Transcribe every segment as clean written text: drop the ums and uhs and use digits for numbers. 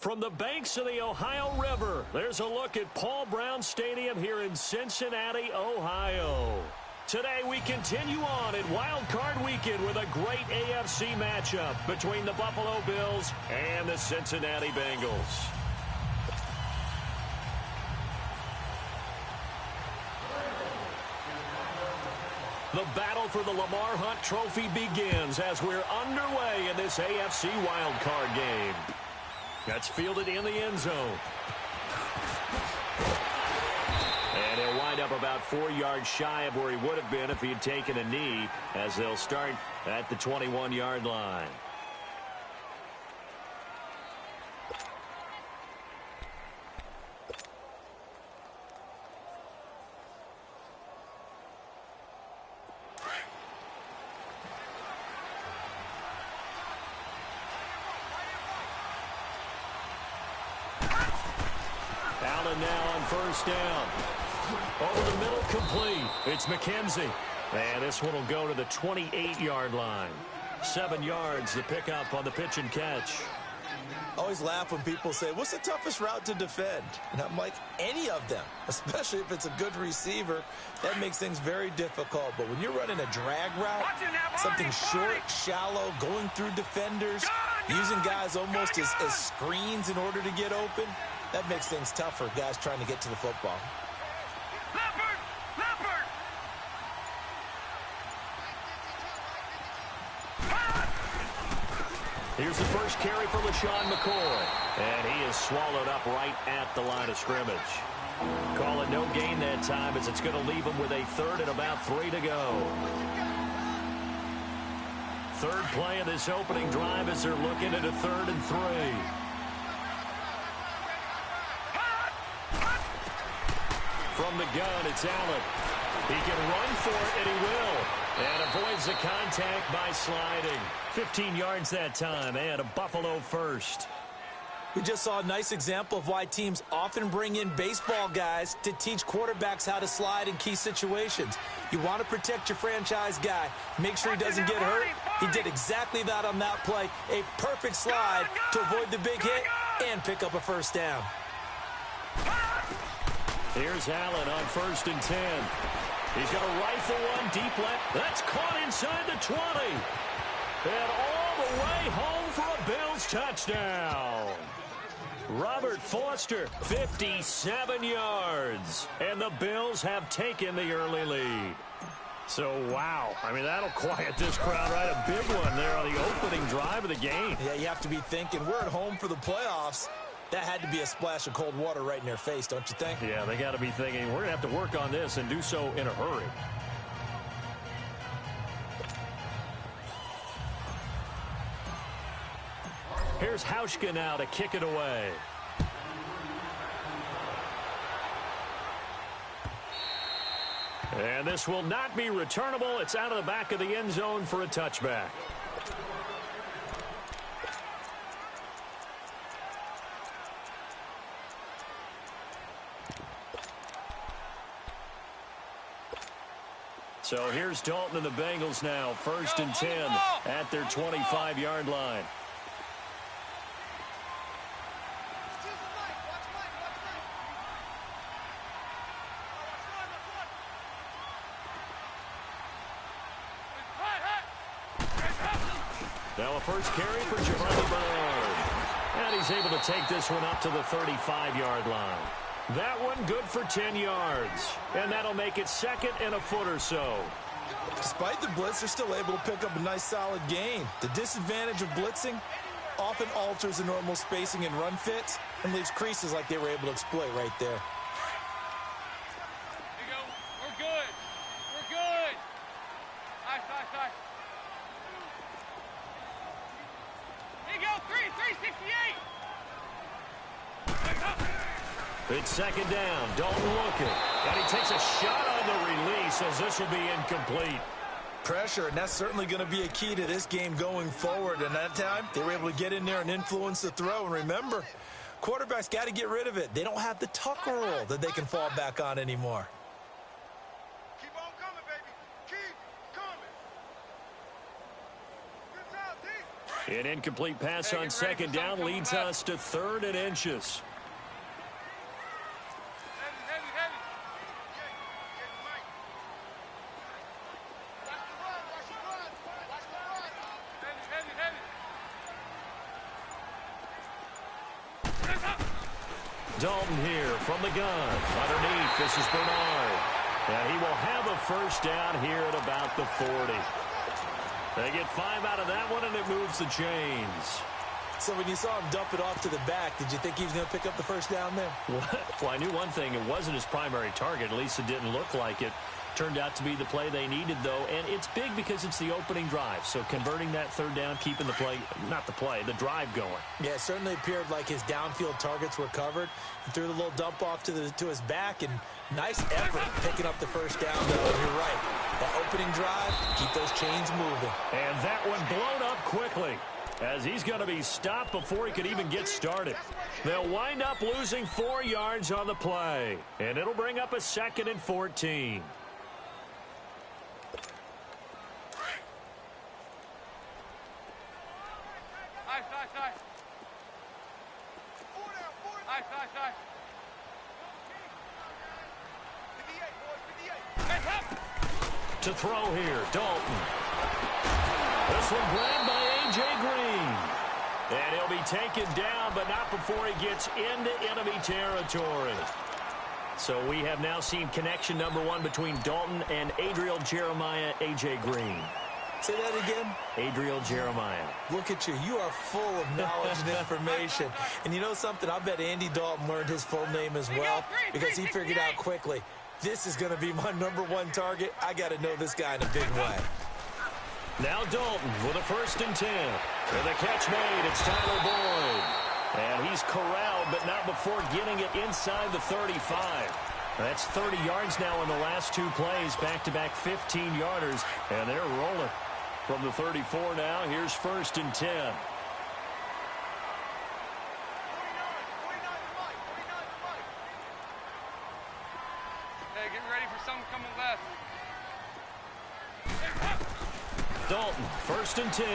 From the banks of the Ohio River, there's a look at Paul Brown Stadium here in Cincinnati, Ohio. Today we continue on in Wild Card Weekend with a great AFC matchup between the Buffalo Bills and the Cincinnati Bengals. The battle for the Lamar Hunt Trophy begins as we're underway in this AFC Wild Card game. That's fielded in the end zone. And he'll wind up about 4 yards shy of where he would have been if he had taken a knee, as they'll start at the 21-yard line. Allen now on first down. Over the middle, complete. It's McKenzie. And this one will go to the 28-yard line. 7 yards to pick up on the pitch and catch. Always laugh when people say, what's the toughest route to defend? And I'm like, any of them, especially if it's a good receiver. That makes things very difficult. But when you're running a drag route, something short, shallow, going through defenders, using guys almost as screens in order to get open, that makes things tough for guys trying to get to the football. Here's the first carry for LaShawn McCoy. And he is swallowed up right at the line of scrimmage. Call it no gain that time, as it's going to leave him with a third and about 3 to go. Third play of this opening drive as they're looking at a 3rd and 3. From the gun, it's Allen. He can run for it, and he will. And avoids the contact by sliding. 15 yards that time, and a Buffalo first. We just saw a nice example of why teams often bring in baseball guys to teach quarterbacks how to slide in key situations. You want to protect your franchise guy. Make sure he doesn't get hurt. He did exactly that on that play. A perfect slide to avoid the big hit and pick up a first down. Here's Allen on 1st and 10. He's going to rifle one deep left. That's caught inside the 20. And all the way home for a Bills touchdown. Robert Foster, 57 yards. And the Bills have taken the early lead. So, wow. I mean, that'll quiet this crowd right. A big one there on the opening drive of the game. Yeah, you have to be thinking, we're at home for the playoffs. That had to be a splash of cold water right in their face, don't you think? Yeah, they got to be thinking, we're going to have to work on this and do so in a hurry. Here's Hauschka now to kick it away. And this will not be returnable. It's out of the back of the end zone for a touchback. So here's Dalton and the Bengals now. 1st and 10 at their 25-yard line. Now a first carry for Giovanni Bernard. And he's able to take this one up to the 35-yard line. That one good for 10 yards. And that'll make it 2nd and a foot or so. Despite the blitz, they're still able to pick up a nice solid gain. The disadvantage of blitzing often alters the normal spacing and run fits and leaves creases like they were able to exploit right there. It's 2nd down. Dalton looking. And he takes a shot on the release as this will be incomplete. Pressure, and that's certainly going to be a key to this game going forward. And that time, they were able to get in there and influence the throw. And remember, quarterbacks got to get rid of it. They don't have the Tucker rule that they can fall back on anymore. Keep on coming, baby. Keep coming. Good job, D. An incomplete pass on second down leads us to 3rd and inches. Dalton here from the gun. Underneath, this is Bernard. And he will have a first down here at about the 40. They get 5 out of that one, and it moves the chains. So when you saw him dump it off to the back, did you think he was going to pick up the first down there? Well, I knew one thing. It wasn't his primary target. At least it didn't look like it. Turned out to be the play they needed, though, and it's big because it's the opening drive. So converting that 3rd down, keeping the play, the drive going. Yeah, it certainly appeared like his downfield targets were covered. He threw the little dump off to his back, and nice effort picking up the first down, though. And you're right. That opening drive, keep those chains moving. And that one blown up quickly, as he's going to be stopped before he could even get started. They'll wind up losing 4 yards on the play, and it'll bring up a 2nd and 14. To throw here, Dalton. This one grabbed by A.J. Green. And he'll be taken down, but not before he gets into enemy territory. So we have now seen connection number 1 between Dalton and Adriel Jeremiah, A.J. Green. Say that again? Adriel Jeremiah. Look at you. You are full of knowledge and information. And you know something? I bet Andy Dalton learned his full name as well because he figured out quickly, this is going to be my number 1 target. I got to know this guy in a big way. Now Dalton with a 1st and 10. And the catch made. It's Tyler Boyd. And he's corralled, but not before getting it inside the 35. That's 30 yards now in the last 2 plays. Back-to-back 15-yarders. And they're rolling. From the 34 now, here's 1st and 10. Hey, get ready for something coming left. Dalton, 1st and 10.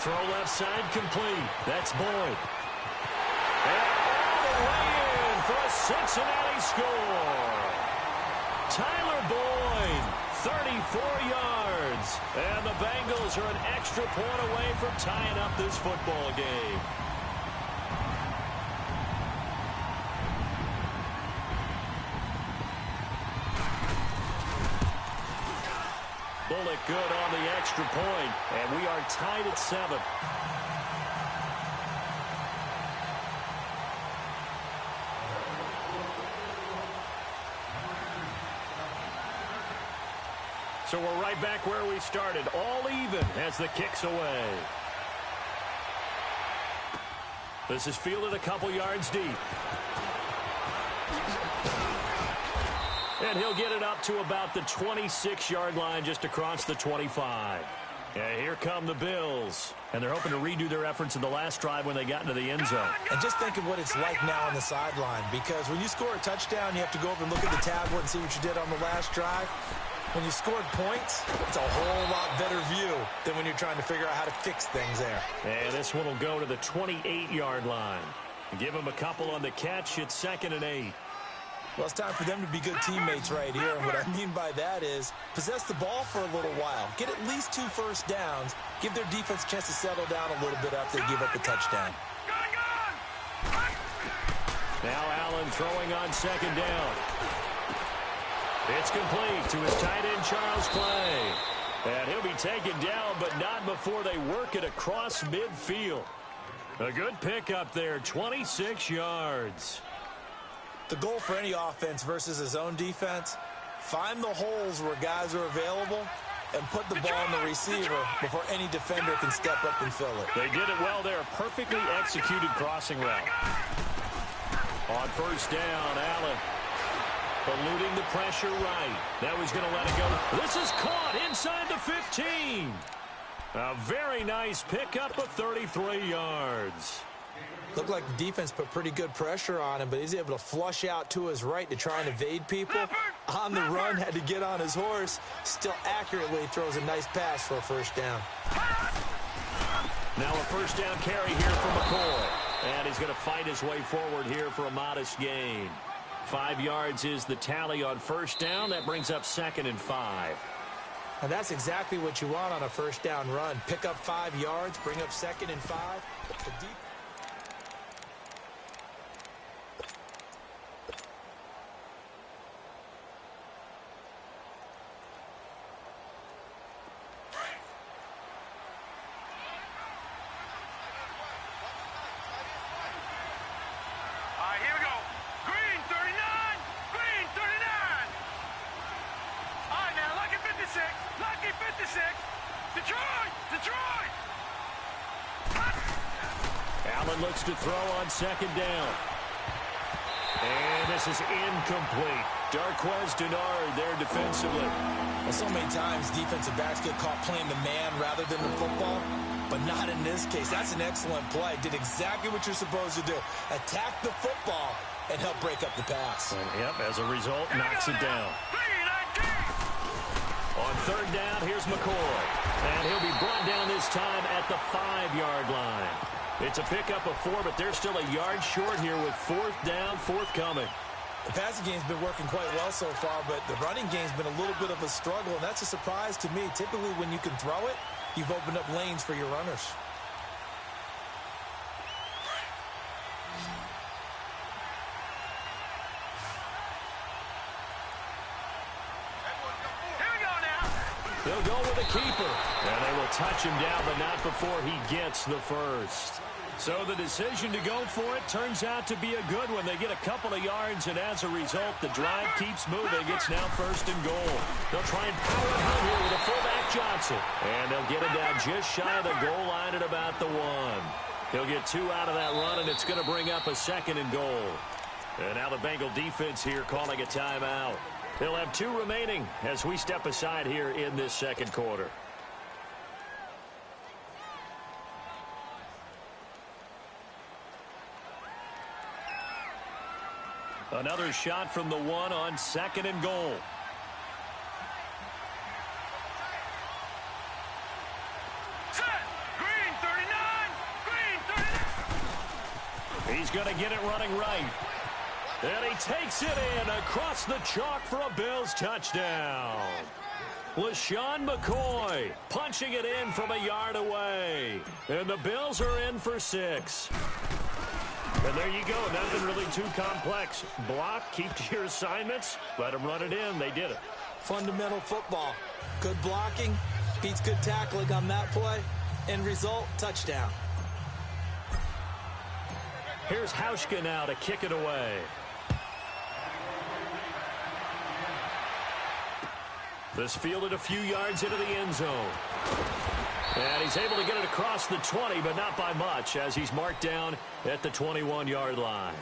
Throw left side complete. That's Boyd. And all the way in for a Cincinnati score. Tyler Boyd, 34 yards. And the Bengals are an extra point away from tying up this football game. Bullock good on the extra point, and we are tied at 7. So we're right back where we started, all even as the kick's away. This is fielded a couple yards deep. And he'll get it up to about the 26-yard line, just across the 25. And here come the Bills. And they're hoping to redo their efforts in the last drive when they got into the end zone. And just think of what it's like now on the sideline, because when you score a touchdown, you have to go over and look at the tablet and see what you did on the last drive. When you scored points, it's a whole lot better view than when you're trying to figure out how to fix things there. And this one will go to the 28-yard line. Give him a couple on the catch. It's 2nd and 8. Well, it's time for them to be good teammates right here. And what I mean by that is possess the ball for a little while. Get at least 2 first downs. Give their defense a chance to settle down a little bit after they give up the touchdown. Now Allen throwing on 2nd down. It's complete to his tight end, Charles Clay. And he'll be taken down, but not before they work it across midfield. A good pickup there, 26 yards. The goal for any offense versus his own defense, find the holes where guys are available and put the ball on the receiver before any defender can step up and fill it. They did it well there. Perfectly executed crossing route. On 1st down, Allen eluding the pressure right. Now he's going to let it go. This is caught inside the 15. A very nice pickup of 33 yards. Looked like the defense put pretty good pressure on him, but he's able to flush out to his right to try and evade people. On the run, had to get on his horse. Still accurately throws a nice pass for a 1st down. Now a first down carry here for McCoy. And he's going to fight his way forward here for a modest gain. 5 yards is the tally on first down. That brings up 2nd and 5. And that's exactly what you want on a first down run. Pick up 5 yards, bring up 2nd and 5. Allen looks to throw on 2nd down. And this is incomplete. Darquez Denard there defensively. Well, so many times defensive backs get caught playing the man rather than the football, but not in this case. That's an excellent play. Did exactly what you're supposed to do. Attack the football and help break up the pass. And, yep, as a result, knocks it down. On 3rd down, here's McCoy. And he'll be brought down this time at the 5-yard line. It's a pickup of 4, but they're still a yard short here with 4th down, forthcoming. The passing game's been working quite well so far, but the running game's been a little bit of a struggle, and that's a surprise to me. Typically, when you can throw it, you've opened up lanes for your runners. They'll go with a keeper. And they will touch him down, but not before he gets the first. So the decision to go for it turns out to be a good one. They get a couple of yards, and as a result, the drive keeps moving. It's now 1st and goal. They'll try and power it home here with a fullback Johnson. And they'll get him down just shy of the goal line at about the 1. He'll get 2 out of that run, and it's going to bring up a 2nd and goal. And now the Bengal defense here calling a timeout. They'll have 2 remaining as we step aside here in this 2nd quarter. Another shot from the 1 on 2nd and goal. Set. Green 39. Green 39. He's going to get it running right. And he takes it in across the chalk for a Bills touchdown. LaShawn McCoy punching it in from a yard away. And the Bills are in for 6. And there you go. Nothing really too complex. Block, keep to your assignments, let them run it in. They did it. Fundamental football. Good blocking, beats good tackling on that play. End result, touchdown. Here's Hauschka now to kick it away. This fielded a few yards into the end zone. And he's able to get it across the 20, but not by much, as he's marked down at the 21-yard line.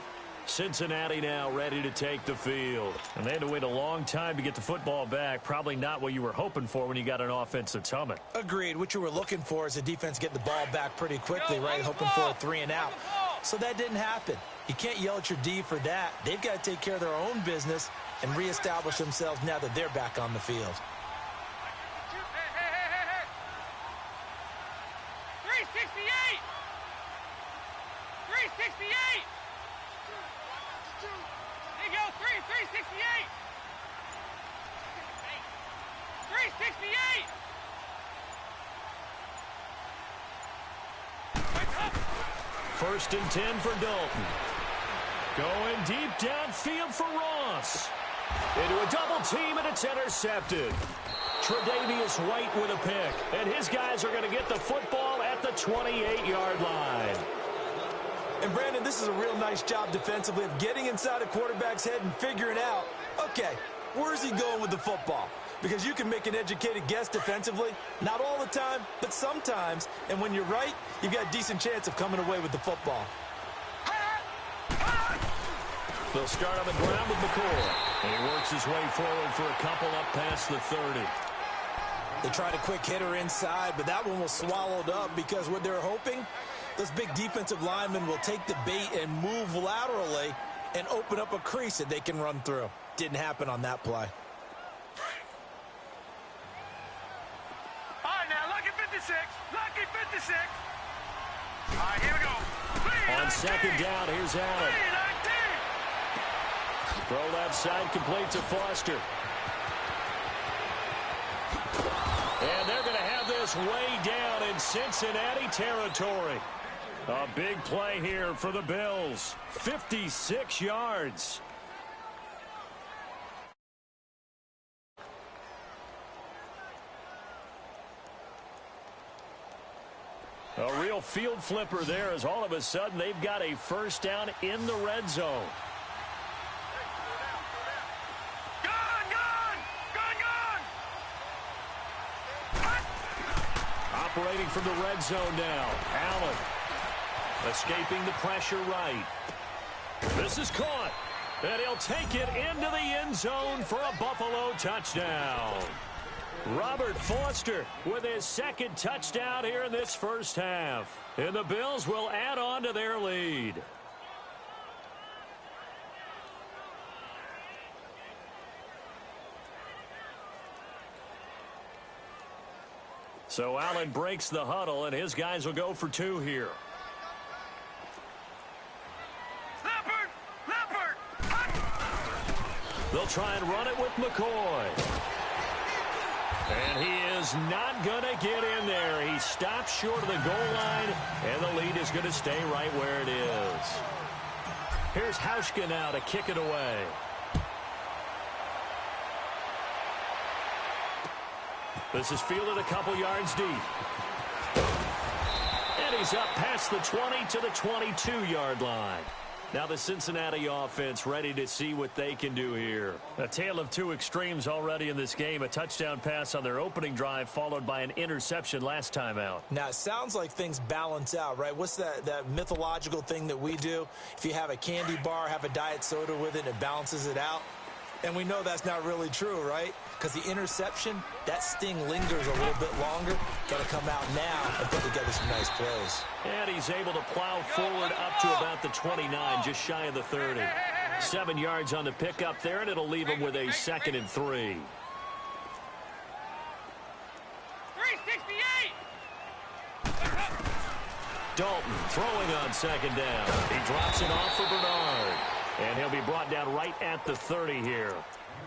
Cincinnati now ready to take the field. And they had to wait a long time to get the football back. Probably not what you were hoping for when you got an offense that's humming. Agreed. What you were looking for is the defense getting the ball back pretty quickly, right? Hoping for a 3 and out. So that didn't happen. You can't yell at your D for that. They've got to take care of their own business and reestablish themselves now that they're back on the field. 368! 368! There you go, 368! 368! First and 10 for Dalton. Going deep downfield for Ross. Into a double team, and it's intercepted. Tre'Davious White with a pick, and his guys are going to get the football at the 28-yard line. And, Brandon, this is a real nice job defensively of getting inside a quarterback's head and figuring out, okay, where's he going with the football? Because you can make an educated guess defensively, not all the time, but sometimes. And when you're right, you've got a decent chance of coming away with the football. They'll start on the ground with McCoy. And he works his way forward for a couple up past the 30. They tried a quick hitter inside, but that one was swallowed up because what they're hoping, those big defensive linemen will take the bait and move laterally and open up a crease that they can run through. Didn't happen on that play. All right, now, lucky 56. Lucky 56. second down. Here's Allen. Throw left side, complete to Foster. And they're going to have this way down in Cincinnati territory. A big play here for the Bills. 56 yards. A real field flipper there as all of a sudden they've got a first down in the red zone. Operating from the red zone now. Allen escaping the pressure right. This is caught. And he'll take it into the end zone for a Buffalo touchdown. Robert Foster with his second touchdown here in this first half. And the Bills will add on to their lead. So Allen breaks the huddle, and his guys will go for two here. They'll try and run it with McCoy. And he is not going to get in there. He stops short of the goal line, and the lead is going to stay right where it is. Here's Hauschka now to kick it away. This is fielded a couple yards deep. And he's up past the 20 to the 22-yard line. Now the Cincinnati offense ready to see what they can do here. A tale of two extremes already in this game. A touchdown pass on their opening drive followed by an interception last time out. Now, it sounds like things balance out, right? What's that mythological thing that we do? If you have a candy bar, have a diet soda with it, it balances it out. And we know that's not really true, right? Because the interception, that sting lingers a little bit longer. Got to come out now and put together some nice plays. And he's able to plow forward up to about the 29, just shy of the 30. 7 yards on the pickup there, and it'll leave him with a 2nd and 3. 368. Dalton throwing on 2nd down. He drops it off for Bernard. And he'll be brought down right at the 30 here.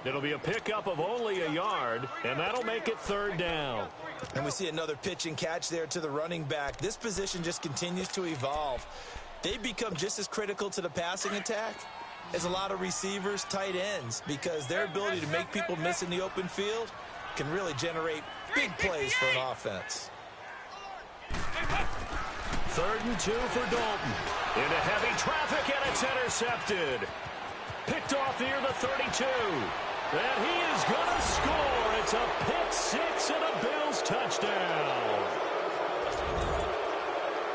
It'll be a pickup of only a yard, and that'll make it 3rd down. And we see another pitch and catch there to the running back. This position just continues to evolve. They become just as critical to the passing attack as a lot of receivers, tight ends, because their ability to make people miss in the open field can really generate big plays for an offense. 3rd and 2 for Dalton. Into heavy traffic, and it's intercepted. Picked off near the 32. And he is going to score. It's a pick six and a Bills touchdown.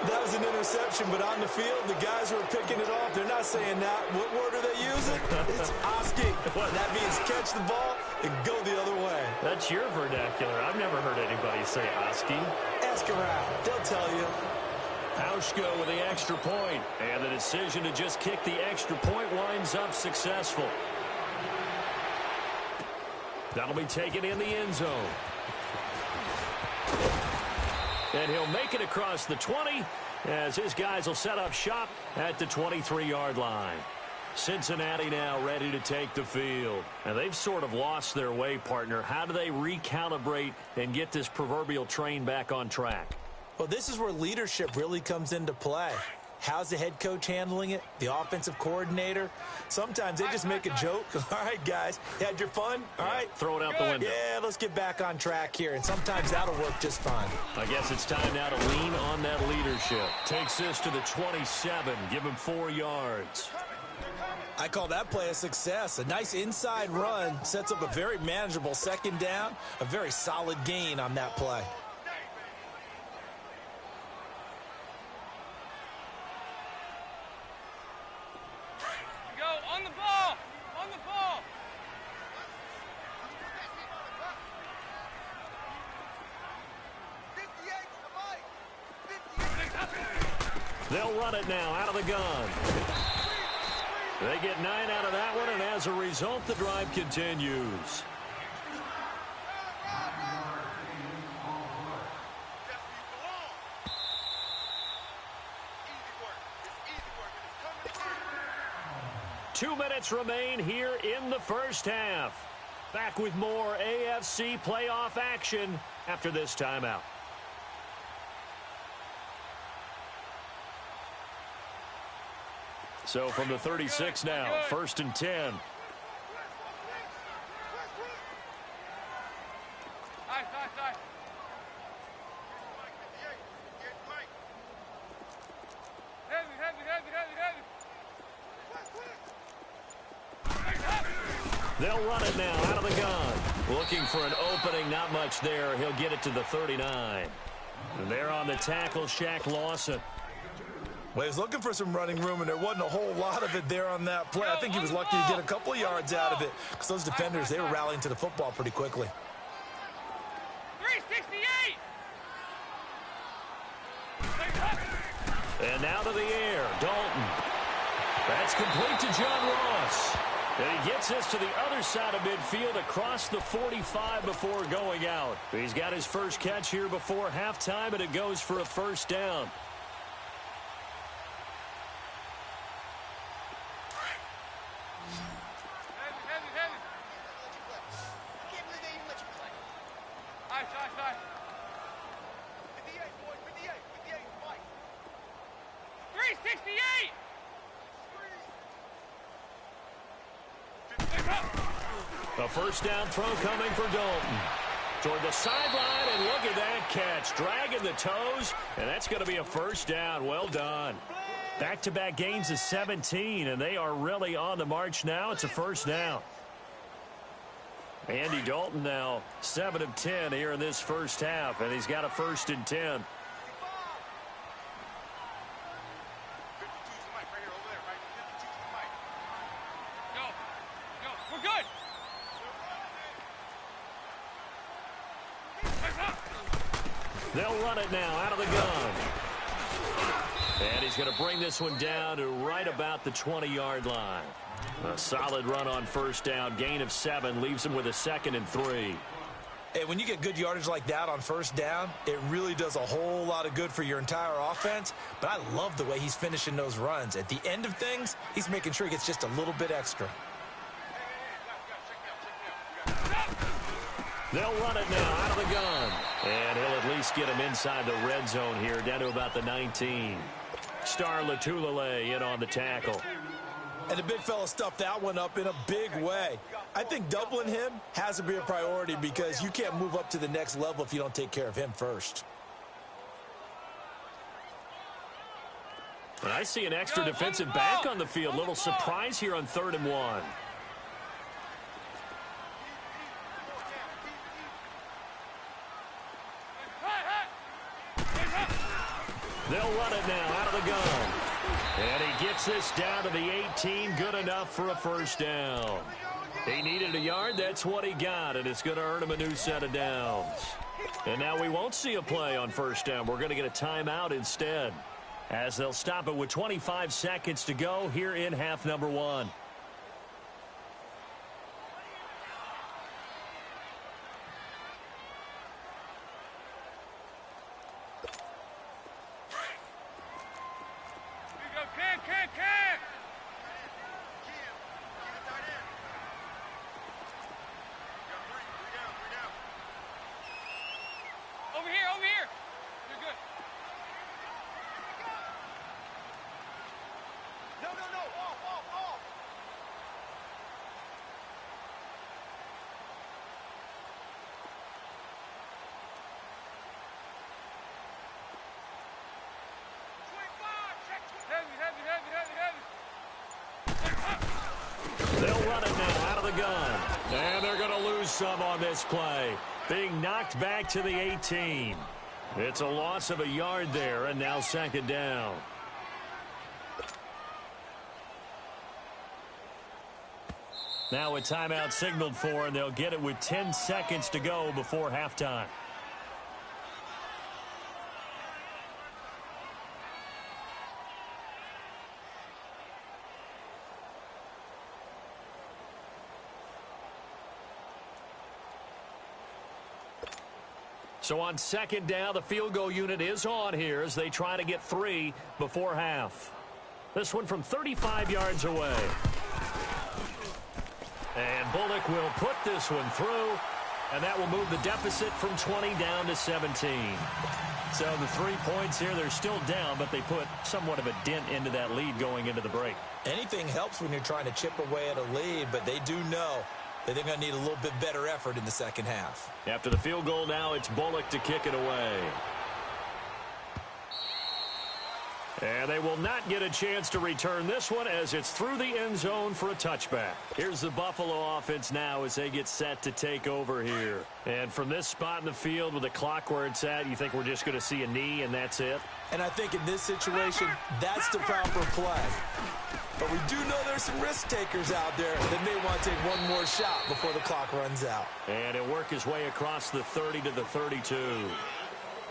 That was an interception, but on the field, the guys who are picking it off, they're not saying that. What word are they using? It's Oski. That means catch the ball and go the other way. That's your vernacular. I've never heard anybody say Oski. Ask around. They'll tell you. Hauschka with the extra point, and the decision to just kick the extra point winds up successful. That'll be taken in the end zone. And he'll make it across the 20 as his guys will set up shop at the 23-yard line. Cincinnati now ready to take the field. And they've sort of lost their way, partner. How do they recalibrate and get this proverbial train back on track? Well, this is where leadership really comes into play. How's the head coach handling it? The offensive coordinator? Sometimes they just make a joke. All right, guys, you had your fun? All right. Throw it out the window. Yeah, let's get back on track here. And sometimes that'll work just fine. I guess it's time now to lean on that leadership. Takes this to the 27. Give him 4 yards. I call that play a success. A nice inside run sets up a very manageable 2nd down. A very solid gain on that play. They'll run it now out of the gun. They get 9 out of that one, and as a result, the drive continues. 2 minutes remain here in the first half. Back with more AFC playoff action after this timeout. So from the 36 now, 1st and 10. They'll run it now out of the gun. Looking for an opening, not much there. He'll get it to the 39. And they're on the tackle, Shaq Lawson. Well, he was looking for some running room, and there wasn't a whole lot of it there on that play. I think he was lucky to get a couple of yards out of it because those defenders, they were rallying to the football pretty quickly. 368! And now to the air, Dalton. That's complete to John Ross. And he gets this to the other side of midfield across the 45 before going out. He's got his first catch here before halftime, and it goes for a first down. A first down throw coming for Dalton. Toward the sideline, and look at that catch. Dragging the toes, and that's going to be a first down. Well done. Back-to-back gains of 17, and they are really on the march now. It's a first down. Andy Dalton now 7 of 10 here in this first half, and he's got a 1st and 10. They'll run it now out of the gun. And he's going to bring this one down to right about the 20-yard line. A solid run on first down. Gain of 7 leaves him with a 2nd and 3. Hey, when you get good yardage like that on first down, it really does a whole lot of good for your entire offense. But I love the way he's finishing those runs. At the end of things, he's making sure he gets just a little bit extra. They'll run it now out of the gun. And he'll at least get him inside the red zone here, down to about the 19. Star Latulele in on the tackle. And the big fella stuffed that one up in a big way. I think doubling him has to be a priority because you can't move up to the next level if you don't take care of him first. And I see an extra defensive back on the field. Little surprise here on 3rd and 1. They'll run it now out of the gun. And he gets this down to the 18. Good enough for a first down. He needed a yard. That's what he got. And it's going to earn him a new set of downs. And now we won't see a play on first down. We're going to get a timeout instead, as they'll stop it with 25 seconds to go here in half number 1. They'll run it now out of the gun. And they're going to lose some on this play. Being knocked back to the 18. It's a loss of a yard there, and now 2nd down. Now a timeout signaled for, and they'll get it with 10 seconds to go before halftime. So on 2nd down, the field goal unit is on here as they try to get 3 before half. This one from 35 yards away. And Bullock will put this one through, and that will move the deficit from 20 down to 17. So the 3 points here, they're still down, but they put somewhat of a dent into that lead going into the break. Anything helps when you're trying to chip away at a lead, but they do know that they're going to need a little bit better effort in the second half. After the field goal now, it's Bullock to kick it away. And they will not get a chance to return this one as it's through the end zone for a touchback. Here's the Buffalo offense now as they get set to take over here. And from this spot in the field with the clock where it's at, you think we're just going to see a knee and that's it? And I think in this situation, that's the proper play. But we do know there's some risk takers out there that may want to take one more shot before the clock runs out. And he'll work his way across the 30 to the 32.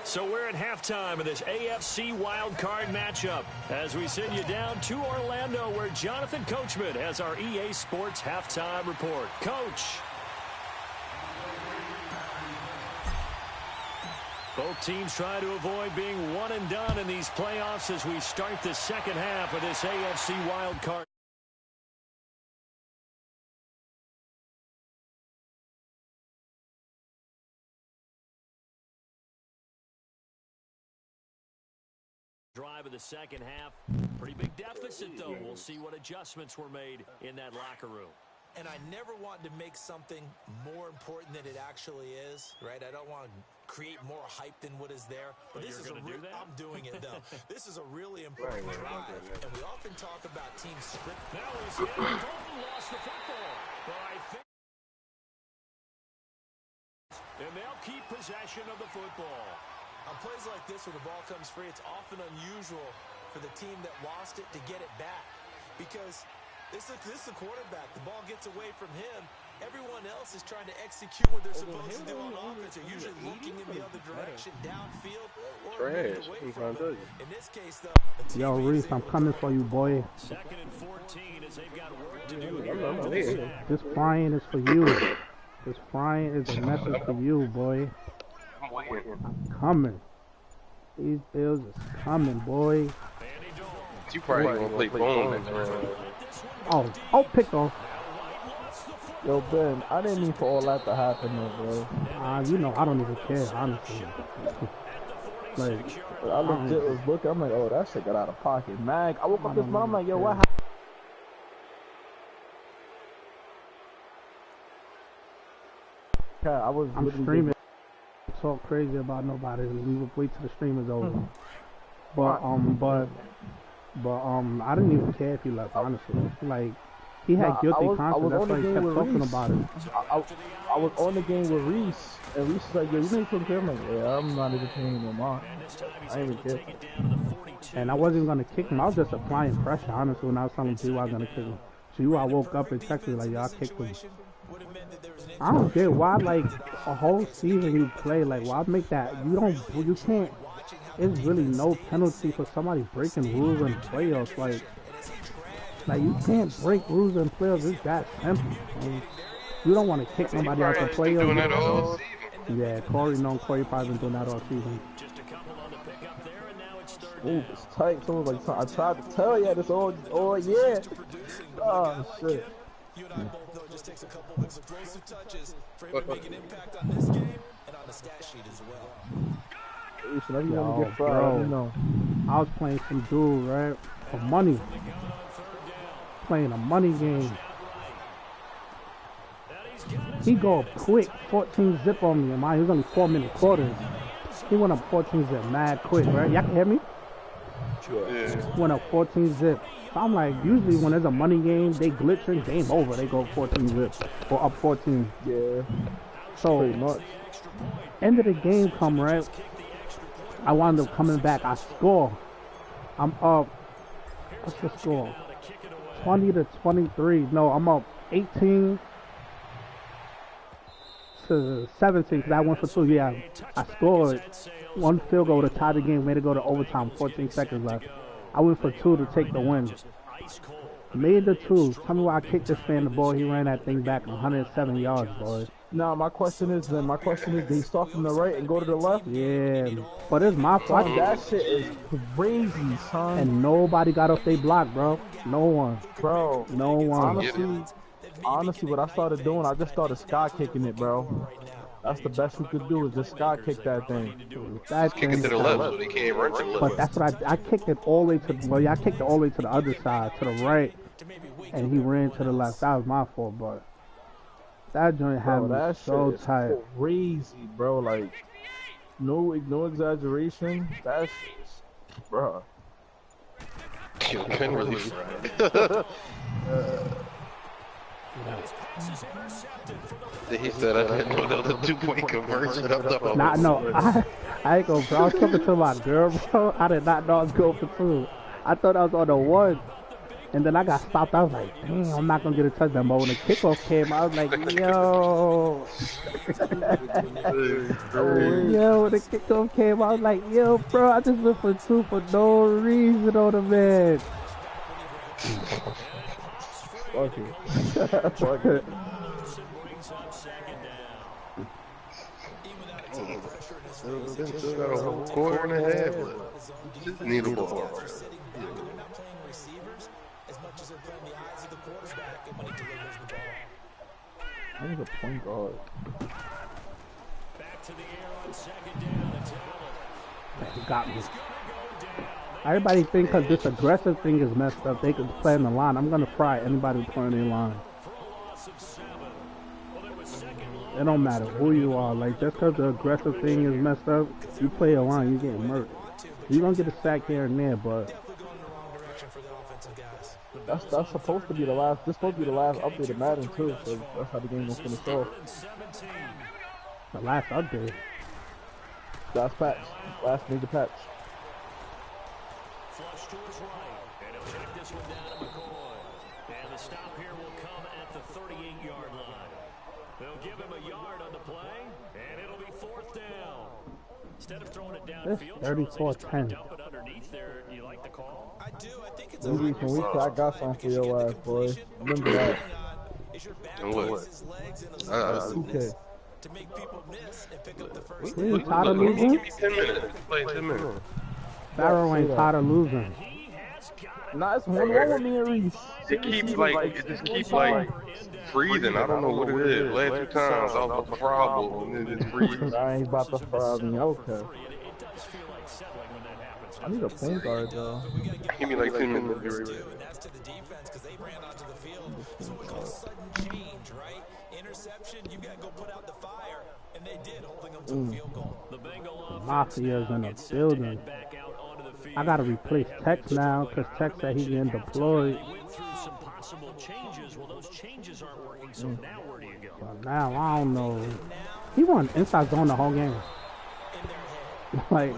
So we're at halftime of this AFC wildcard matchup as we send you down to Orlando where Jonathan Coachman has our EA Sports halftime report. Coach. Both teams try to avoid being one and done in these playoffs as we start the second half of this AFC wildcard. Drive of the second half. Pretty big deficit, though. We'll see what adjustments were made in that locker room. And I never want to make something more important than it actually is, right? I don't want to create more hype than what is there. But this is I'm doing it, though. This is a really important drive. And we often talk about team script. Now he's hit. Dalton lost the football. But I think. And they'll keep possession of the football. On plays like this where the ball comes free, it's often unusual for the team that lost it to get it back. Because this is the quarterback. The ball gets away from him. Everyone else is trying to execute what they're supposed to do on offense. They're usually looking in the other direction, downfield, or moving away from it. In this case, though, yo, Reese, I'm coming for you, boy. 2nd and 14 as they've got work to do here. This frying is for you. This frying is a message for you, boy. I'm coming. These Bills is coming, boy. You probably gonna play bone next round. Oh, pick off. Yo, Ben, I didn't mean for all that to happen, though, bro. You know, I don't even care, honestly. Like, I legit was looking, I'm like, oh, that shit got out of pocket. Man, I woke up this morning, I'm like, yo, what happened? I'm streaming. Talk crazy about nobody. We would wait till the stream is over. But I didn't even care if he left, honestly. Like, he had guilty conscience. That's why he kept talking about it. I was on the game with Reese, and Reese was like, yo, you need to care. I'm like, yeah, I'm not even paying no mind. I didn't even care. And I wasn't going to kick him. I was just applying pressure, honestly, when I was telling people I was going to kick him. So I woke up and texted me like, yo, I kicked him. I don't get why, like, a whole season you play, like, why make that? You can't, it's really no penalty for somebody breaking rules in playoffs. Like you can't break rules in playoffs. It's that simple. You don't want to kick somebody out the playoffs. Yeah, Corey probably been doing that all season. Ooh, it's tight. Someone like, I tried to tell you this all year. Oh, shit. You and I both know it just takes a couple of explosive touches for him to make an impact on this game and on the stat sheet as well. Yo, bro, you know, I was playing some dude, right, for money. Playing a money game. He go up quick, 14 zip on me, and mine, he was only 4-minute quarters. He went up 14 zip mad quick, right? Y'all can hear me? Yeah. Went up 14 zip. So I'm like, usually when there's a money game, they glitching, game over. They go 14 zip or up 14. Yeah. So, end of the game come, right? I wound up coming back. I score. I'm up. What's the score? 20 to 23. No, I'm up 18 to 17 because I went for 2. Yeah, I scored one field goal to tie the game, made it go to overtime. 14 seconds left. I went for 2 to take the win. Made the 2. Tell me why I kicked this fan the ball. He ran that thing back 107 yards, boys. Now my question is, did he start from the right and go to the left? Yeah, but it's my fault. That shit is crazy, son. And nobody got off their block, bro. No one. Bro. No one. Honestly, honestly, what I started doing, I just started sky kicking it, bro. That's the best you could do is just sky kick that thing. That Kick it to the left so they can't run to the But left. that's what I kicked it all the way to, well, yeah, I kicked it all the way to the other side, to the right, and he ran to the left. That was my fault, but that joint had Bro, me that so shit is tight. crazy, bro. Like, no exaggeration. That shit is, bro. You couldn't really He said I didn't know that was a 2-point conversion up the Nah, no, I ain't gonna, bro. I was talking to my girl, bro. I did not know I was going for 2. I thought I was on the 1. And then I got stopped. I was like, damn, I'm not going to get a touchdown. But when the kickoff came, I was like, yo. Yo, when the kickoff came, I was like, yo, bro, I just went for 2 for no reason on the man. Fuck it. Fuck it. Still got a whole quarter and a half left. Just need a ball. I need a point guard. Back to the air on 2nd down. It's Allen. He got me. Everybody think because this aggressive thing is messed up, they can play in the line. I'm going to fry anybody playing in line. It don't matter who you are. Like, just because the aggressive thing is messed up, you play a line, you getting murked. You're going to get a sack here and there, but... That's supposed to be the last. This supposed to be the last update of Madden too. So that's how the game will finish off. The last update. Last patch. Last major patch. Flush to his right, and he'll check this one down to McCoy. And the stop here will come at the 38-yard line. They'll give him a yard on the play, and it'll be 4th down. Instead of throwing it downfield, 34-10. dump it underneath there. You like the call? I do. I think it's Maybe when we I got something for your ass, boy. Remember that. Okay. To make people miss and pick up the first We ain't tired of losing. Give me 10 minutes. Play 10 minutes. Barrow ain't tired of losing. Nah, it's 1-1 with me and Reese. It just keeps like freezing. I don't know what it is. Last 2 times I was a problem and it just freezes. I ain't about to fry me. Okay. I need a point guard though. Give me like 10 minutes. That's to the defense because they ran onto the field. So we call sudden change, right? Interception, you got to go put out the fire. And they did, holding them to a field goal. The Bengal Mafia's in the building. I gotta replace Tex now because Tex said he's getting deployed. Went through some possible changes. Well, those changes aren't working, so now where do you go? But now, I don't know. He won inside zone the whole game. Like,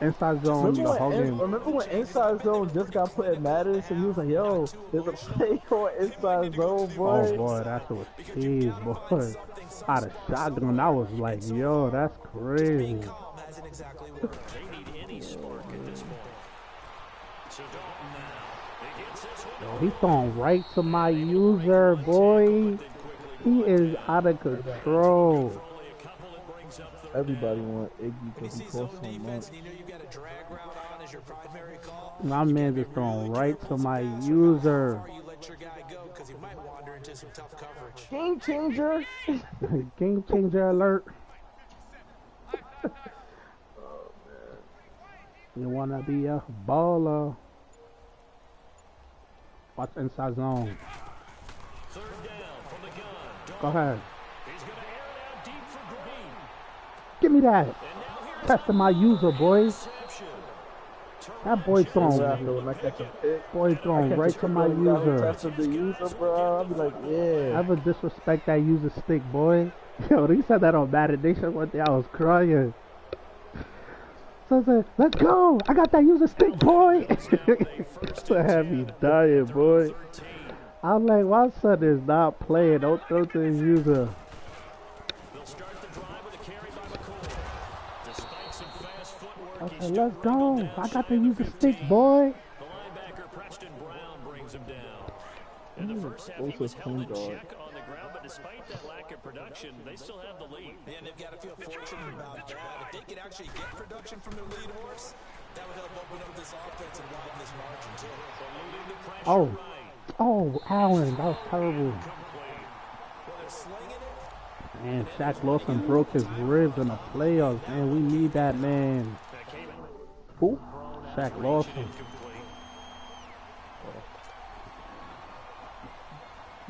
inside zone the whole game. Remember when Inside Zone just got put in Madden? So he was like, yo, there's a play called Inside Zone, boy. Oh, boy, that shit was cheese, boy. Out of shotgun, I was like, yo, that's crazy. Yo, he throwing right to my user, boy. He is out of control. Everybody want Iggy because he costs so much. My man just throwing right to my user. Game changer. Game changer alert. You wanna be a baller? Watch inside zone. Go ahead. Give me that. Testing my user, boys. That boy throwing right to my user. The user, bro. I'll be like, yeah. Ever disrespect that user stick, boy? Yo, they said that on Madden. They said one day I was crying. So I said, let's go. I got that user stick, boy. So had me dying, boy. I'm like, my son is not playing. Don't throw to his user. I said, let's go. I got to use the stick, boy. The linebacker Preston Brown brings him down. In the first half, he was held in check on the ground, but despite that lack of production, they still have the lead. Yeah, and they've got to feel fortunate about that. If they could actually get production from their lead horse, that would help open up this offense and widen this margin, too. Oh, Oh, Allen, that was terrible. Man, Shaq Lawson broke his ribs in the playoffs, man. We need that, man. Who? Shaq Lawson.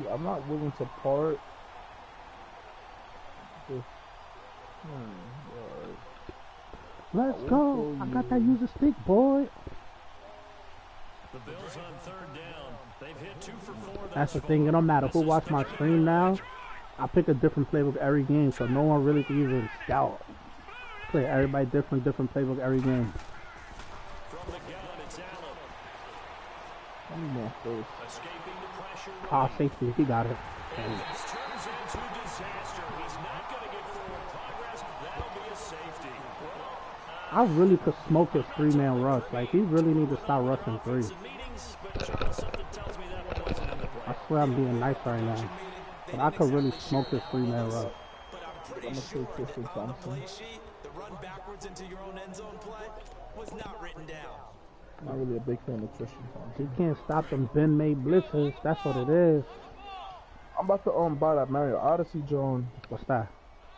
Yeah, I'm not willing to part. Let's go. I got that user stick, boy. The Bills on third down. They've hit 2 for 4. That's the thing. It don't matter who watch my stream now. I pick a different playbook every game, so no one really can even scout. Play everybody different playbook every game. From the gun, it's Allen. I'm not close. Escaping the pressure. Ah, safety. He got it. And this turns into disaster. He's not going to get forward progress. That'll be a safety. I really could smoke his 3-man rush. Like, he really need to stop rushing 3. Something tells me that one wasn't in the play. I swear I'm being nice right now. But I could really smoke his 3-man rush. I'm gonna say Christian Thompson. The run backwards into your own end zone play was not written down. I'm not really a big fan of Christian Thompson. He can't stop them Ben-made blitzes. That's what it is. I'm about to buy that Mario Odyssey drone. What's that?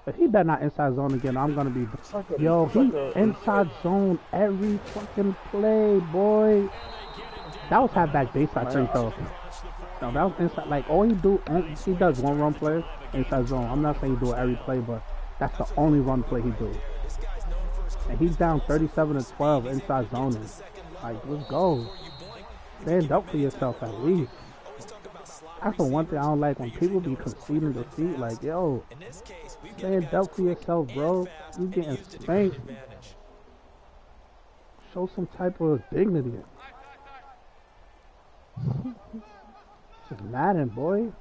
If he better not inside zone again, I'm gonna be. Like Yo, he inside zone every fucking play, boy. That was halfback baseline three though. No, that was inside. Like all he does one run play inside zone. I'm not saying he do it every play, but that's the only run play he do. And he's down 37-12 inside zoning. Like, let's go. Stand up for yourself at least. That's the one thing I don't like when people be conceding defeat. Like, yo, stand up for yourself, bro. You getting spanked. Show some type of dignity. Just Madden, boy.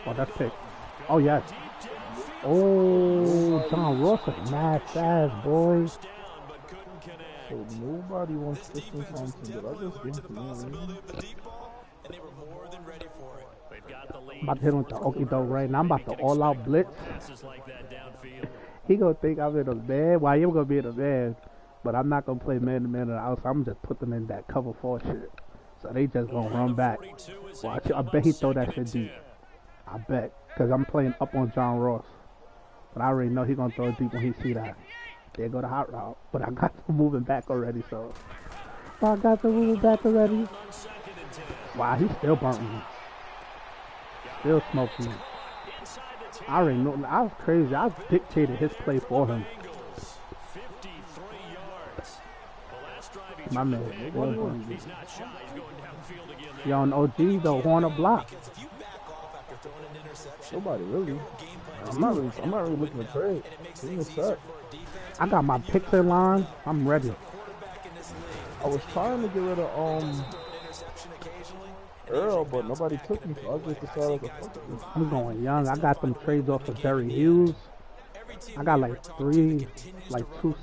Oh, that's pick. Oh, yes. Oh, John Ross is mad fast, boy. So nobody wants Christian Thompson, but I just give it to him. I'm about to hit him with the okie doke right now. I'm about to all out blitz. He gonna think I'm in a man. Why you gonna be in a man? But I'm not gonna play man to man on the outside. I'm just put them in that cover 4 shit. So they just gonna run back. Watch it. I bet he throw that shit deep. I bet. Cause I'm playing up on John Ross. But I already know he gonna throw it deep when he see that. There go the hot route. But I got them moving back already, so. I got them moving back already. Wow, he still burnt me. Still smoked me. I already know. I was crazy. I dictated his play for him. My man. Yo, on OG, the Horner block. Nobody really. I'm not really looking to trade. Give me a sec. I got my picks in line. I'm ready. I was trying to get rid of Earl, but nobody took him, so I just decided to fuck him. I'm going young. I got them trades off of Jerry Hughes. I got like 2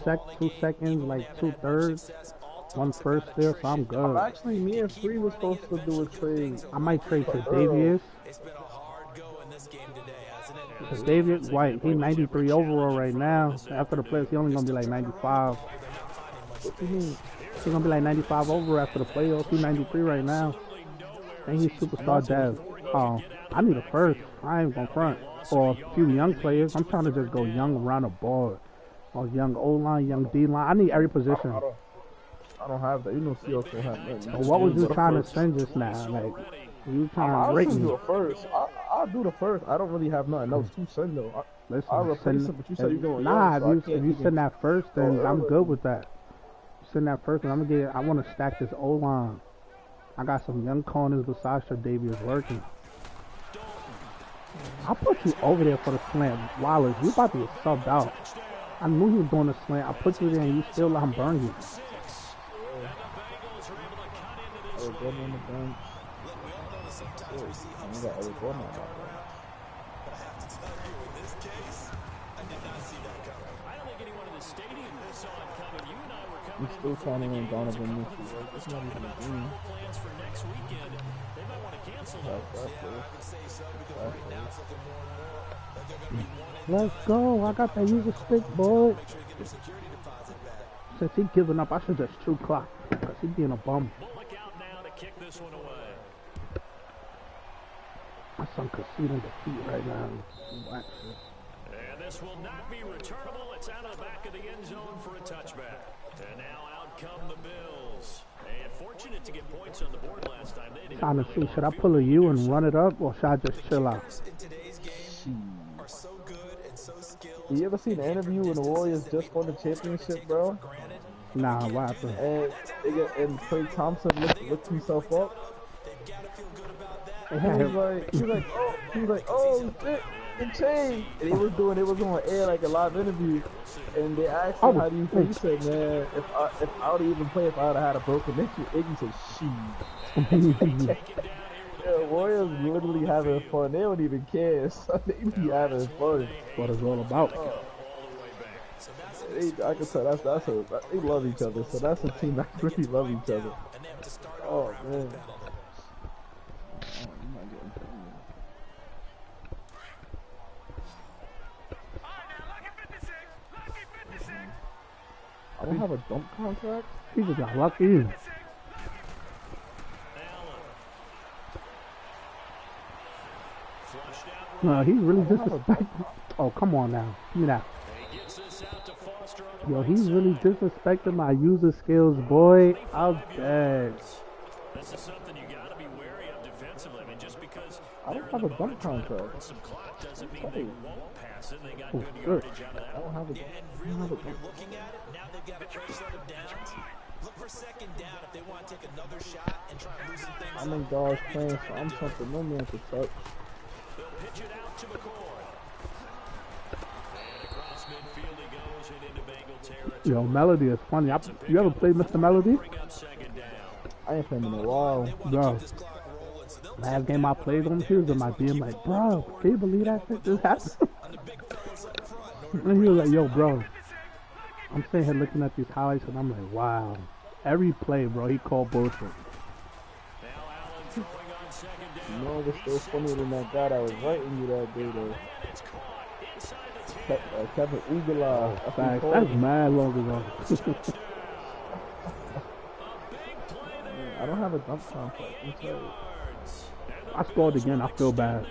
seconds, like 2/3, 1 first there, so I'm good. Actually, me and Free was supposed to do a trade. I might trade to Davius. Because Davius White, he's 93 overall right now. After the playoffs, he only gonna be like 95. What do you mean? He's gonna be like 95 overall after the playoffs. He's 93 right now. And he's superstar dev. I need a first. I ain't gonna front. Or a few young players. I'm trying to just go young around the board. Or young O-line, young D-line. I need every position. I don't have that. You know Seahawks don't have nothing. But what was you trying to send just now? Like, you trying to rate me? I'll do the first. I'll do the first. I don't really have nothing else to send though. Listen, I'll replace it, but you said you're going nah, young, if you send that first, then I'm good with that. Send that first, and I'm gonna get. I want to stack this O-line. I got some young corners besides Davius working. I'll put you over there for the slant. Wallace, you about to get subbed out. I knew you was doing the slant. I put you there and you still let him burn you. I was going on the bench. I got Eric Gordon on that. I'm still trying to win Donovan Mitchell. It's not even a dream. Let's go. I got that user stick, boy. Since he giving up, I should just true clock. Because he being a bum. Bullock out now to kick this one away. My son conceding defeat right now. Wax it. And this will not be returnable. It's out of the back of the end zone for a touchback. And now out come the Bills. And fortunate to get points on the board last time. They didn't Trying to really see, should I pull a U and run it up, or should I just chill out? You ever seen an interview when the Warriors just won the championship, bro? Nah, what happened? And Klay Thompson looked himself up. And he was like, oh shit, it changed. And it was on air like a live interview. And they asked him, how do you feel? He said, man, if I would even play if I would have had a broken neck, Iggy said, shit. Yeah, Warriors literally having fun. They don't even care. So they be having fun. That's what it's all about. I can tell they love each other. So that's a team that really love each other. Oh man. I don't have a dump contract. He just got lucky. He's really disrespecting. Oh, come on now. Give me that. Yo, he's really disrespecting my user skills, boy. I'm dead. This is something you got to be wary of defensively. I mean, just because I don't have a dump contract. some clock doesn't mean they won't pass it. They got Oh, good shit. yardage out of that. I don't have a dump. Looking at it, now they've got a fresh set of downs. Look for second down if they want to take another shot and try and loosen things I'm in God's plan, so I'm something no man can touch. They'll pitch it out to McCoy. And across midfield he goes and into Bengal territory. Yo, Melody is funny. You ever played Mr. Melody? Bring up second down. I ain't playing in a while. Bro. Last game I played on, he was in my DM like, bro, can you believe that shit just happened? And he was like, yo, bro. I'm sitting here looking at these highlights and I'm like, wow. Every play, bro, he called bullshit. Now Allen throwing on second down. You know what's still funnier than that guy that was writing you that day, though? And it's caught inside the 10. Kevin Ugala. Facts. That's mad long ago. I don't have a dump contract. I'm sorry. I scored again. I feel bad.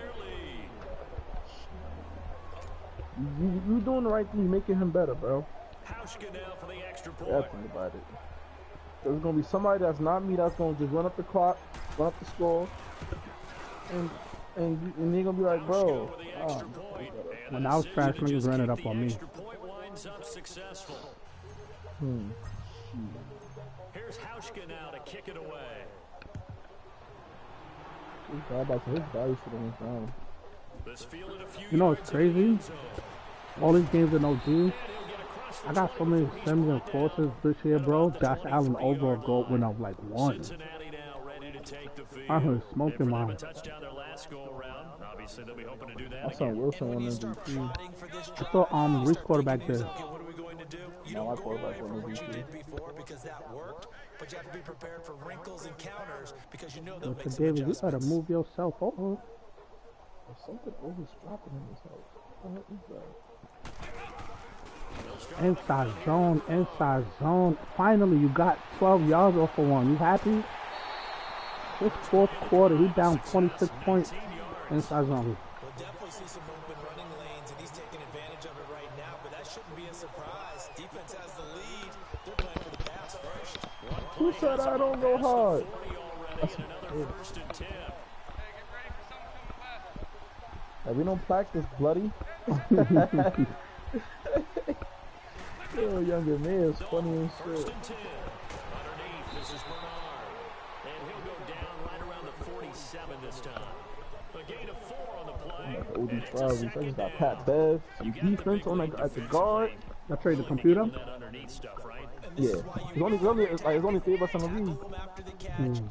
You doing the right thing, making him better, bro. Hauschka now for the extra point. Yeah, think about it. There's gonna be somebody that's not me that's gonna just run up the clock, run up the score, and they're gonna be like, bro. When I was trash, niggas ran it up on me. Extra point winds up successful. Here's Hauschka now to kick it away. His body should have went down. This fielded a few You know what's crazy? All these games in OG, I got so many sims and forces this year, bro. Josh Allen overall goal went up like 1. Cincinnati now ready to take the field. I heard smoking mine. A touchdown their last go around. Obviously they'll be hoping to do that I saw again. Wilson on MVP. I saw Reese quarterback there. What are we going to do? You No, don't I go quarterback away on from what you MVP. did before because that worked, but you have to be prepared for wrinkles and counters because you know they'll make Mr. some Davis, you gotta adjustments. move yourself over. There's something always dropping in this house. What is that? Inside zone, inside zone. Finally, you got 12 yards off of one. You happy? This fourth quarter, he down 26 points. Inside zone. We'll definitely see some open running lanes, and he's taking advantage of it right now, but that shouldn't be a surprise. Defense has the lead. They're playing for the pass first. Who said I don't go hard? Hey, we don't practice, bloody. Yo, younger man is funny and shit. Underneath, this is Bernard. And he'll go down right around the 47 this time. A gain of 4 on the play. Like OD Flowers, I just got Pat Bev, some defense on at the guard. I trade the computer. That underneath stuff, right? Yeah, it's only 3 of us on the league.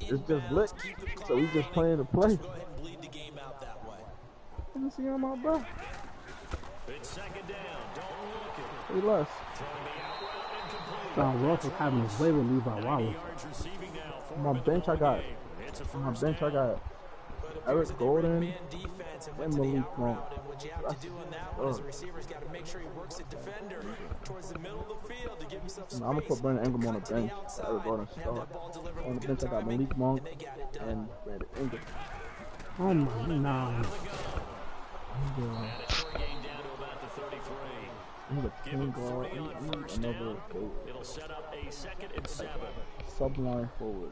It's just lit, so we just playing to play. Let me see on my back. It's second down. Don't look it. Hey, less. John Ross was having his way with Levi Wallace. Yards receiving now. On my bench, I got Eric Golden, defense and went to the out route. And what you have to do on that one is the receiver's got to make sure he works the defender towards the middle of the field to give himself space. I'm gonna put Brandon Ingram on the bench. I was going to start. On the bench, I got Malik Monk and Brandon Ingram. Oh my God. He's a point guard. I need another forward. It'll set up a 2nd and 7. Subline forward.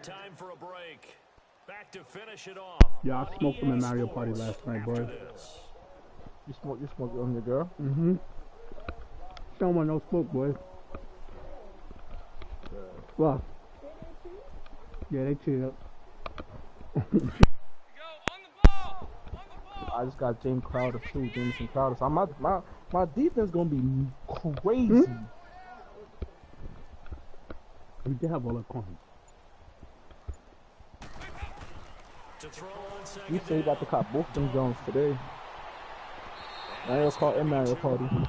Time for a break. Back to finish it off. Yeah, I smoked them in Mario Party last night, boy. You smoke on your girl? Mm-hmm. Don't want no smoke, boy. Well, yeah, they chill. I just got James Crowder too, Jameson Crowder. So my defense gonna be crazy. We did have all the coins. You say you about to cop both them Jones today. Mario Kart and Mario Party. Out of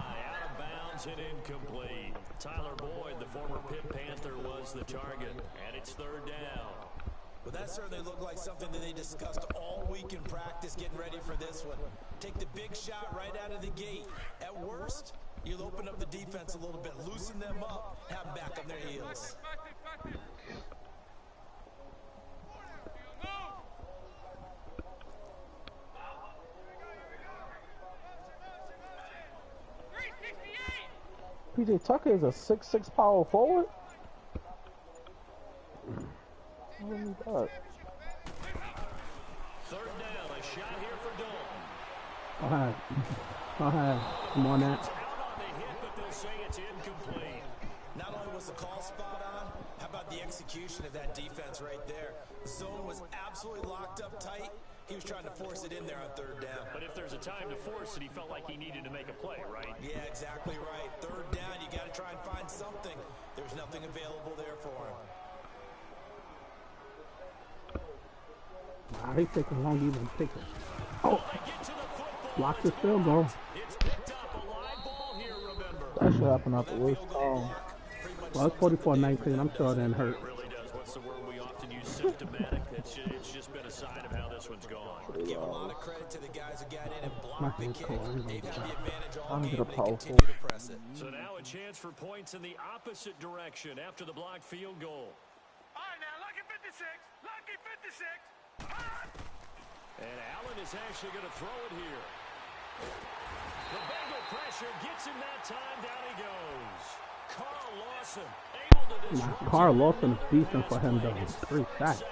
bounds and incomplete. Tyler Boyd, the former Pitt Panther, was the target, and it's 3rd down. Well, that certainly looked like something that they discussed all week in practice, getting ready for this one. Take the big shot right out of the gate. At worst, you'll open up the defense a little bit, loosen them up, have them back on their heels. PJ Tucker is a 6'6" power forward. What do you got? 3rd down, a shot here for Dalton. Go ahead. Come on, that. It's out on the hit, but they'll say it's incomplete. Not only was the call spot on, how about the execution of that defense right there? The zone was absolutely locked up tight. He was trying to force it in there on 3rd down. But if there's a time to force it, he felt like he needed to make a play, right? Yeah, exactly right. 3rd down, you got to try and find something. There's nothing available there for him. Nah, they taking long to even pick it. Oh! Block this field goal. It's picked up a live ball here, remember. That should happen at the worst time. Well, it's 44-19. I'm sure it didn't hurt. It really does. What's the word we often use? Symptomatic. It's just been a sign of how this one's gone. Give a lot of credit to the guys who got in and blocked the kick. They've had the advantage all I'm game. gonna They power continue to press it. So now a chance for points in the opposite direction after the blocked field goal. All right, now, lucky 56. Lucky 56. And Allen is actually going to throw it here. The Bengal pressure gets him that time. Down he goes. Carl Lawson able to disrupt. Carl Lawson is decent for him, though. 3 sacks.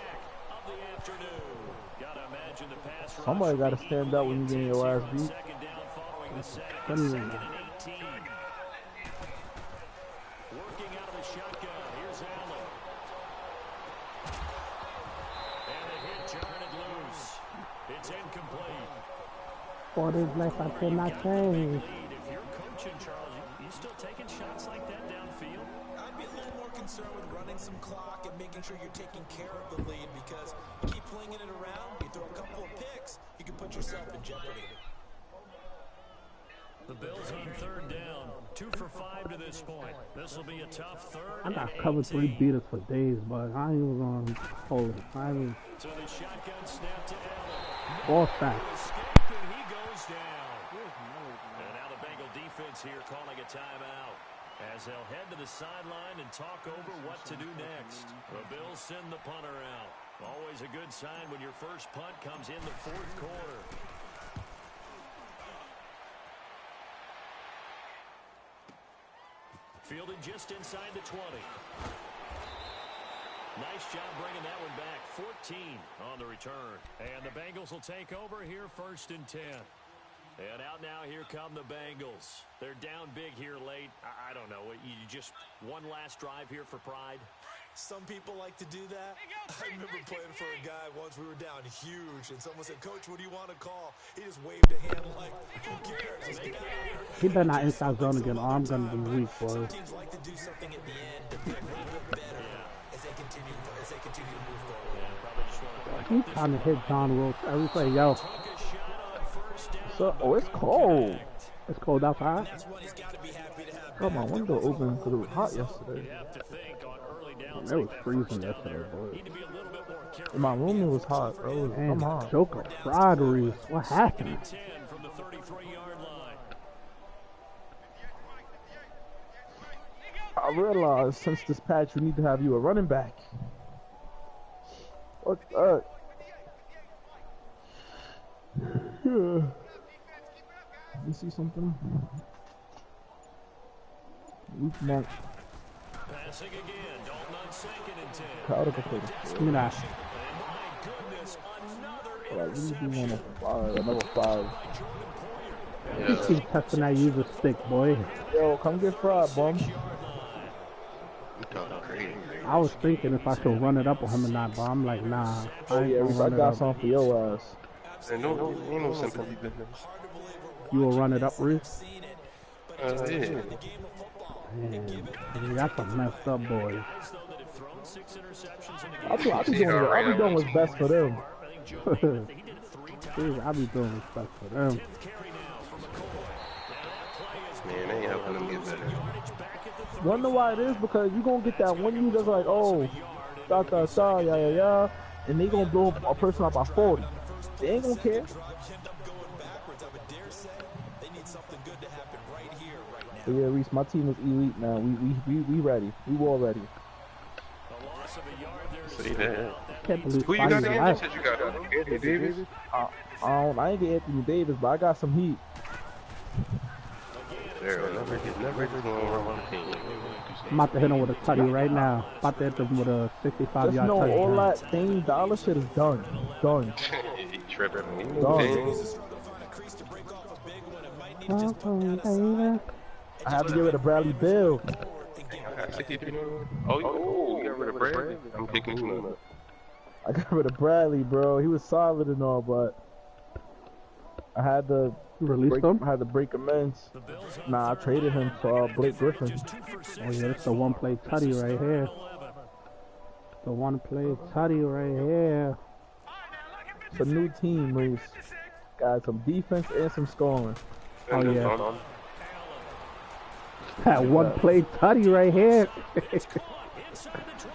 Somebody got to stand up when you get your ass beat. Second down following the sack. 2nd and 18. Working out of the shotgun. Here's Allen. And a hit, turn it loose. It's incomplete. For this life, I cannot change. If you're coaching, Charles, you still taking shots like that downfield? I'd be a little more concerned with running some clock and making sure you're taking care of the lead, because you keep flinging it around, you throw a couple of picks, you can put yourself in jeopardy. The Bills on 3rd down. 2 for 5 to this point. This will be a tough 3rd. I got covered 3 beaters for days, but I ain't even going to hold it. So the shotgun snap to Allen. 4 sacks. Escaping, he goes down. And now the Bengal defense here calling a timeout, as they'll head to the sideline and talk over what to do next. The Bills send the punter out. Always a good sign when your first punt comes in the 4th quarter. Fielded just inside the 20. Nice job bringing that one back. 14 on the return. And the Bengals will take over here 1st and 10. And out now, here come the Bengals. They're down big here late. I don't know. You just one last drive here for pride? Some people like to do that. I remember playing for a guy once. We were down huge, and someone said, "Coach, what do you want to call?" He just waved a hand like, "Who cares? Let's get out of here." He better not inside zone again, or I'm going to be weak, boy. Some teams like to do something at the end to be a little bit better as they continue to move forward. He's trying to hit John Wilkes every play, yo. So, oh, it's cold. It's cold outside. That's what he's got to be happy to have got my window open because it was hot yesterday. It was freezing yesterday, boy. In my room, it was hot, bro. Man, I'm hot. Joker fried Reese. What happened? I realized since this patch, we need to have you a running back. What's up? Yeah. You see something? Weak monk. Passing again, Dalton on 2nd and 10. Crowder can play this. Give me that. Like, we need to be on another 5. You keep testing that user stick, boy. Yo, come get fried, bum. I was thinking if I should run it up on him or not, but I'm like, nah. Oh yeah, I got something for your ass. Ain't no sympathy there. You will run it up, Reese? Yeah. Man, that's a messed up, boy. I be doing what's best for them. Jeez, I be doing what's best for them. Man, they ain't helping them get better. Wonder why it is? Because you gonna get that one you just like, oh, yeah, and they gonna blow a person up by 40. They ain't gonna care. But yeah, Reese, my team is elite now. We ready. We all ready. See that? Can't believe Who you got again? You said you got Anthony Davis? I ain't get Anthony Davis, but I got some heat. Never just gonna run on the team. I'm about to hit him with a tutty right now. About to hit him with a 65-yard Just know tutty. all that Dame Dollar shit is done. Done. He tripping. Done. I have to get rid of Bradley Bill. Oh, you got rid of Bradley? I'm kicking you up. I got rid of Bradley, bro. He was solid and all, but I had to Release him? I had to break amends. Nah, I traded him for Blake Griffin. Oh yeah, it's the one-play tutty right here. The one-play tutty right here. It's a new team, Reese. Got some defense and some scoring. Oh yeah. That one-play tutty right here.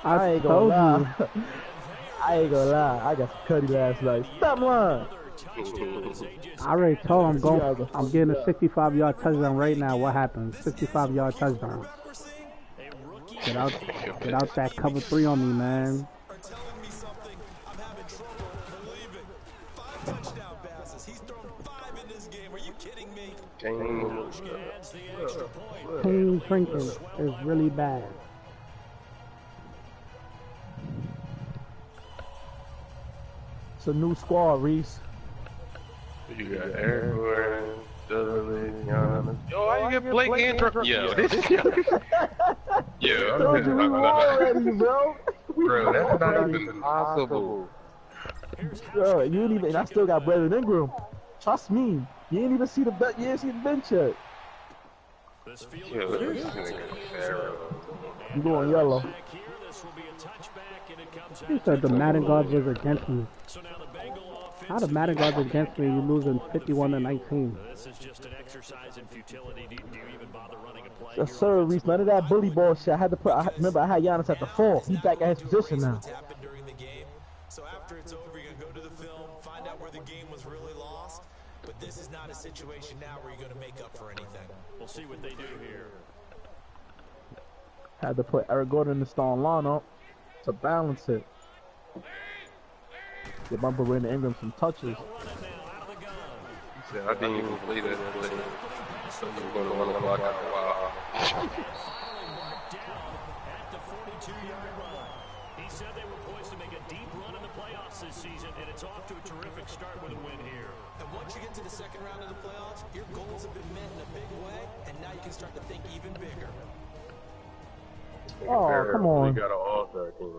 I ain't gonna lie. I ain't gonna lie. I got some cutty last night. Stop lying. I already told him I'm getting a 65-yard touchdown right now. What happens? 65-yard touchdown. Get out that cover 3 on me, man. Pain drinking is really bad. It's a new squad, Reese. You got Aaron, Dudley, Giannis. Yo, how you get Blake and Drucker? Yo, this Told you we were already, bro. Bro, that's not even possible. Bro, you ain't even. And I still got Brandon Ingram. Trust me. You ain't even see the bench. You ain't see the bench yet. Yo, this nigga Pharaoh. You going yellow? He said the Madden gods was against me. How the Madden gods against me? You losing 51-19. This is just an exercise in futility. Do you even bother running a play? Yes, sir, Reese. None of that bully ball shit. I had to put. Remember, I had Giannis at the 4. He's back at his position now. So after it's over, you're gonna go to the film, find out where the game was really lost. But this is not a situation now where you're gonna make up for anything. We'll see what they do here. Had to put Eric Gordon in the starting lineup to balance it. Give my boy Brandon Ingram some touches. I didn't even play that play. So you're going to run the clock out a while. He said they were poised to make a deep run in the playoffs this season, and it's off to a terrific start with a win here. And once you get to the second round of the playoffs, your goals have been met in a big way, and now you can start to think even bigger. Oh, come on. We got an all-star team.